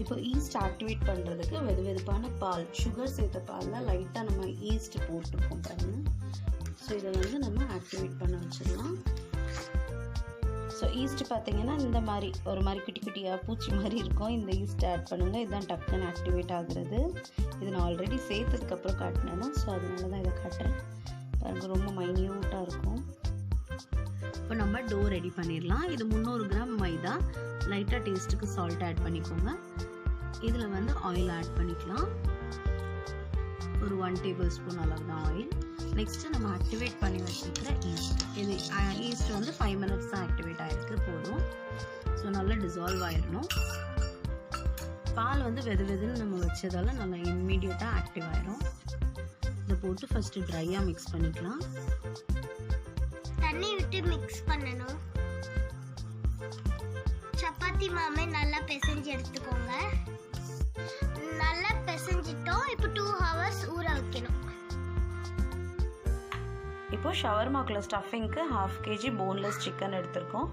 இப்போ east activate பண்ணுறதுக்கு வெதுவெதுப்பான பால், சுகர் சேர்த்த பாலில் லைட்டாக நம்ம ஈஸ்ட் போட்டுருக்கோம் பாருங்கள். ஸோ இதை வந்து நம்ம ஆக்டிவேட் பண்ண வச்சிடலாம். ஸோ ஈஸ்ட் பார்த்திங்கன்னா இந்த மாதிரி ஒரு மாதிரி குட்டி குட்டியாக பூச்சி மாதிரி இருக்கும். இந்த ஈஸ்ட் ஆட் பண்ணுங்கள், இதுதான் டக்குன்னு ஆக்டிவேட் ஆகுறது. இது நான் ஆல்ரெடி சேர்த்ததுக்கப்புறம் காட்டினேன் தான், ஸோ அதனால தான் இதை காட்டுறேன். பாருங்கள் ரொம்ப மைன்யூட்டாக இருக்கும். இப்போ நம்ம டோ ரெடி பண்ணிடலாம். இது 300 கிராம் மைதா, லைட்டாக டேஸ்ட்டுக்கு சால்ட் ஆட் பண்ணிக்கோங்க. இதில் வந்து ஆயில் ஆட் பண்ணிக்கலாம், ஒரு 1 டேபிள் ஸ்பூன் அளவு தான் ஆயில். நெக்ஸ்ட்டு நம்ம ஆக்டிவேட் பண்ணி வச்சுருக்கிற ஈஸ்ட், இது ஈஸ்ட் வந்து 5 மினிட்ஸ் தான் ஆக்டிவேட் ஆகிருக்கு, போதும். ஸோ நல்லா டிசால்வ் ஆகிடணும். பால் வந்து வெதுன்னு நம்ம வச்சதால நல்லா இம்மீடியட்டாக ஆக்டிவ் ஆகிடும். இதை போட்டு ஃபஸ்ட்டு ட்ரையாக மிக்ஸ் பண்ணிக்கலாம். தண்ணி விட்டு மிக்ஸ் பண்ணணும். சப்பாத்தி மாவை நல்லா பிசைஞ்சு எடுத்துக்கோங்க. நல்லா பிசைஞ்சிட்டோம். இப்போ 2 ஹவர்ஸ் ஊற வைக்கணும். இப்போ ஷவர்மாக்குள்ள ஸ்டஃபிங்க்கு 1/2 kg போன்லெஸ் சிக்கன் எடுத்திருக்கோம்.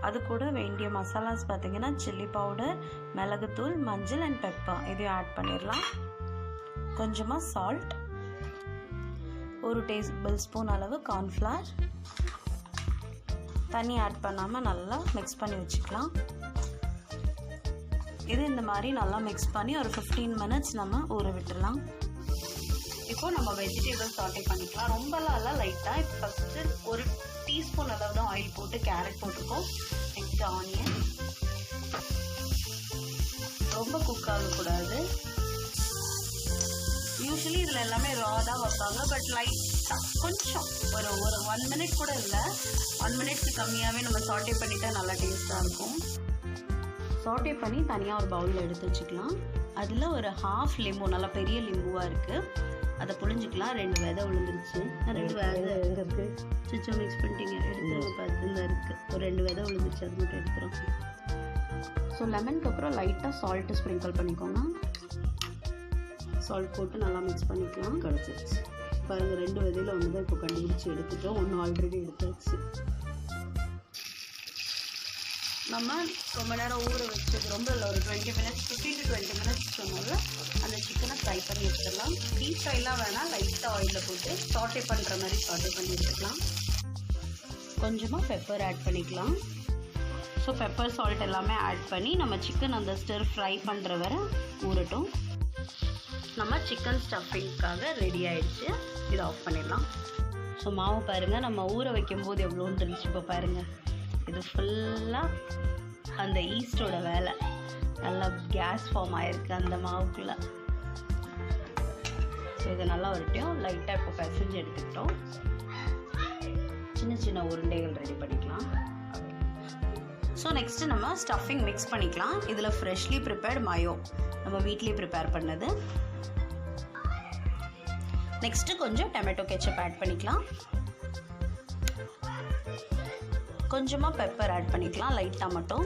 அது கூட வேண்டிய மசாலாஸ் பார்த்தீங்கன்னா சில்லி பவுடர், மிளகுத்தூள், மஞ்சள் அண்ட் பெப்பர் இதையும் ஆட் பண்ணிடலாம். கொஞ்சமாக சால்ட், 1 டேபிள் ஸ்பூன் அளவு கார்ன்ஃப்ளவர், தண்ணி ஆட் பண்ணாமல் நல்லா மிக்ஸ் பண்ணி வச்சுக்கலாம். இது இந்த மாதிரி நல்லா மிக்ஸ் பண்ணி ஒரு 15 மினிட்ஸ் நம்ம ஊற விட்டுடலாம். இப்போது நம்ம வெஜிடபிள் சாட்டே பண்ணிக்கலாம். ரொம்பலாம் இல்லை, லைட்டாக. இப்போ ஃபஸ்ட்டு 1 டீஸ்பூன் அளவு தான் ஆயில் போட்டு கேரட் போட்டிருக்கோம். நெக்ஸ்ட் ஆனியன், ரொம்ப குக் ஆகக்கூடாது. யூஸ்வலி இதில் எல்லாமே ரா தான் வைப்பாங்க, பட் லைட்டாக கொஞ்சம் ஒரு 1 மினிட் கூட இல்லை, 1 மினிட்க்கு கம்மியாகவே நம்ம சாட்டே பண்ணிட்டா நல்லா டேஸ்ட்டாக இருக்கும். சாட்டே பண்ணி தனியாக ஒரு பவுலில் எடுத்து வச்சுக்கலாம். அதில் ஒரு 1/2 லிம்பு, நல்லா பெரிய லிம்புவாக இருக்குது, அதை புழிஞ்சிக்கலாம். 2 விதை விழுந்துருச்சு. 2 விதை எங்கே இருக்குது? சுவிட்சை மிக்ஸ் பண்ணிட்டீங்க, எடுத்துருங்க. பார்த்து இந்த இருக்குது, ஒரு 2 விதை விழுந்துருச்சு, அது மட்டும் எடுத்துரும். ஸோ லெமனுக்கு அப்புறம் லைட்டாக சால்ட்டு ஸ்ப்ரிங்கிள் பண்ணிக்கோங்க. சால்ட் போட்டு நல்லா மிக்ஸ் பண்ணிக்கலாம். கிடச்சிருச்சு பாருங்கள், 2 விதையில் ஒன்று தான் இப்போ கண்டுபிடிச்சி எடுத்துட்டோம், ஒன்று ஆல்ரெடி எடுத்தாச்சு. நம்ம ரொம்ப நேரம் ஊற வச்சது ரொம்ப இல்லை, ஒரு 20 மினிட்ஸ், 15 to 20 மினிட்ஸ் சொன்னால அந்த சிக்கனை ஃப்ரை பண்ணி எடுத்துடலாம். டீப் ஃப்ரைலாம் வேணால், லைட்டாக ஆயிலில் போட்டு சாட்டே பண்ணுற மாதிரி சாட்டே பண்ணி எடுத்துக்கலாம். கொஞ்சமாக பெப்பர் ஆட் பண்ணிக்கலாம். ஸோ பெப்பர் சால்ட் எல்லாமே ஆட் பண்ணி நம்ம சிக்கன் அந்த ஸ்டிர் ஃப்ரை பண்ணுற வரை ஊறட்டும். நம்ம சிக்கன் ஸ்டஃபிங்காக ரெடி ஆகிடுச்சு. இதை ஆஃப் பண்ணிடலாம். ஸோ மாவு பாருங்கள், நம்ம ஊற வைக்கும்போது எவ்வளோன்னு இருந்துச்சு. இப்போ பாருங்கள், இது ஃபுல்லாக அந்த ஈஸ்டோட வேலை. நல்லா கேஸ் ஃபார்ம் ஆகிருக்கு அந்த மாவுக்குள்ளே. ஸோ இதை நல்லா வரட்டும். லைட்டாக இப்போ பிசைஞ்சு எடுத்துக்கிட்டோம். சின்ன சின்ன உருண்டைகள் ரெடி பண்ணிக்கலாம். ஸோ நெக்ஸ்ட்டு நம்ம ஸ்டஃபிங் மிக்ஸ் பண்ணிக்கலாம். இதில் ஃப்ரெஷ்லி ப்ரிப்பேர்டு மயோ, நம்ம வீட்லேயே ப்ரிப்பேர் பண்ணது. நெக்ஸ்ட்டு கொஞ்சம் டொமேட்டோ கெச்சப் ஆட் பண்ணிக்கலாம். கொஞ்சமாக பெப்பர் ஆட் பண்ணிக்கலாம், லைட்டாக மட்டும்.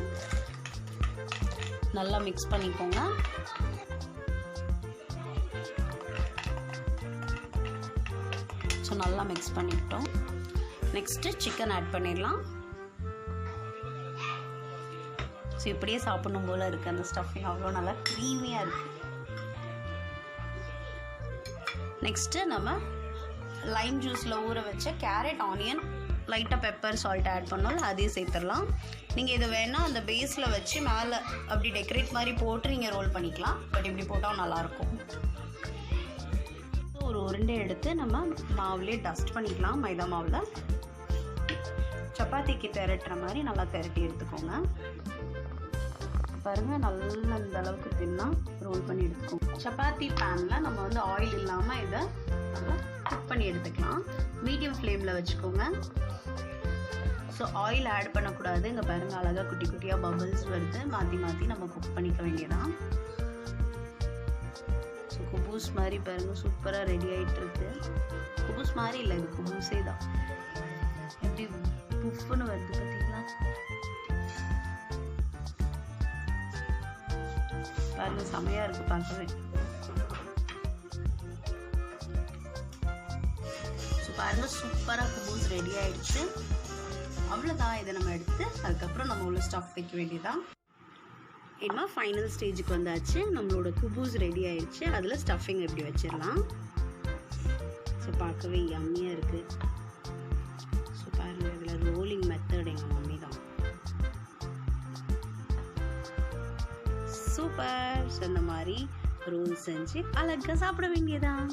நல்லா மிக்ஸ் பண்ணிக்கோங்க. ஸோ நல்லா மிக்ஸ் பண்ணிக்கிட்டோம். நெக்ஸ்ட்டு சிக்கன் ஆட் பண்ணிடலாம். ஸோ இப்படியே சாப்பிடணும் போல் இருக்குது அந்த ஸ்டஃபிங், அவ்வளோ நல்லா க்ரீமியாக இருக்குது. நெக்ஸ்ட்டு நம்ம லைம் ஜூஸில் ஊற வச்ச கேரட், ஆனியன், லைட்டாக பெப்பர், சால்ட் ஆட் பண்ணோம், அதையும் சேர்த்துடலாம். நீங்கள் இது வேணால் அந்த பேஸில் வச்சு மேலே அப்படி டெக்கரேட் மாதிரி போட்டு நீங்கள் ரோல் பண்ணிக்கலாம். பட் இப்படி போட்டால் நல்லாயிருக்கும். ஒரு உருண்டை எடுத்து நம்ம மாவுலேயே டஸ்ட் பண்ணிக்கலாம். மைதா மாவில் சப்பாத்திக்கு திரட்டுற மாதிரி நல்லா திரட்டி எடுத்துக்கோங்க. பாருங்கள், நல்லா இந்த அளவுக்கு தின்னா ரோல் பண்ணி எடுத்துக்கோங்க. சப்பாத்தி பேனில் நம்ம வந்து ஆயில் இல்லாமல் இதை நல்லா குக் பண்ணி எடுத்துக்கலாம். மீடியம் ஃப்ளேமில் வச்சுக்கோங்க. ஸோ ஆயில் ஆட் பண்ணக்கூடாது. இங்கே பாருங்கள், அழகாக குட்டி குட்டியாக பபிள்ஸ் வருது. மாற்றி மாற்றி நம்ம குக் பண்ணிக்க வேண்டியதான். ஸோ குபூஸ் மாதிரி பாருங்கள், சூப்பராக ரெடி ஆகிட்டு இருக்கு. குபூஸ் மாதிரி இல்லை, இது குபூஸே தான். எப்படி புஃப்னு வருது பார்த்தீங்களா? பாருங்கள், செமையாக இருக்குது பார்க்கவே. ஸோ பாருங்கள், சூப்பராக குபூஸ் ரெடி ஆகிடுச்சு. அவ்வளோதான். இதை நம்ம எடுத்து அதுக்கப்புறம் நம்ம உள்ள ஸ்டஃப் வைக்க வேண்டியதான். இனிமே ஃபைனல் ஸ்டேஜுக்கு வந்தாச்சு. நம்மளோட குபூஸ் ரெடி ஆயிடுச்சு. அதில் ஸ்டஃபிங் எப்படி வச்சிடலாம். ஸோ பார்க்கவே யம்மியாக இருக்குது. ஸோ பாருங்கள், இதில் ரோலிங் மெத்தட் எங்கள் மம்மி தான். சூப்பர். ஸோ இந்த மாதிரி ரோல் செஞ்சு அழகாக சாப்பிட வேண்டியதான்.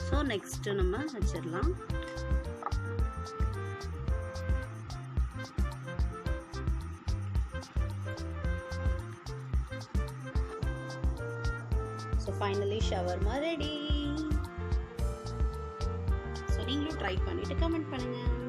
ஸோ நெக்ஸ்ட்டு நம்ம வச்சிடலாம். So finally shawarma ready. So நீங்களும் ட்ரை பண்ணிவிட்டு கமெண்ட் பண்ணுங்கள்.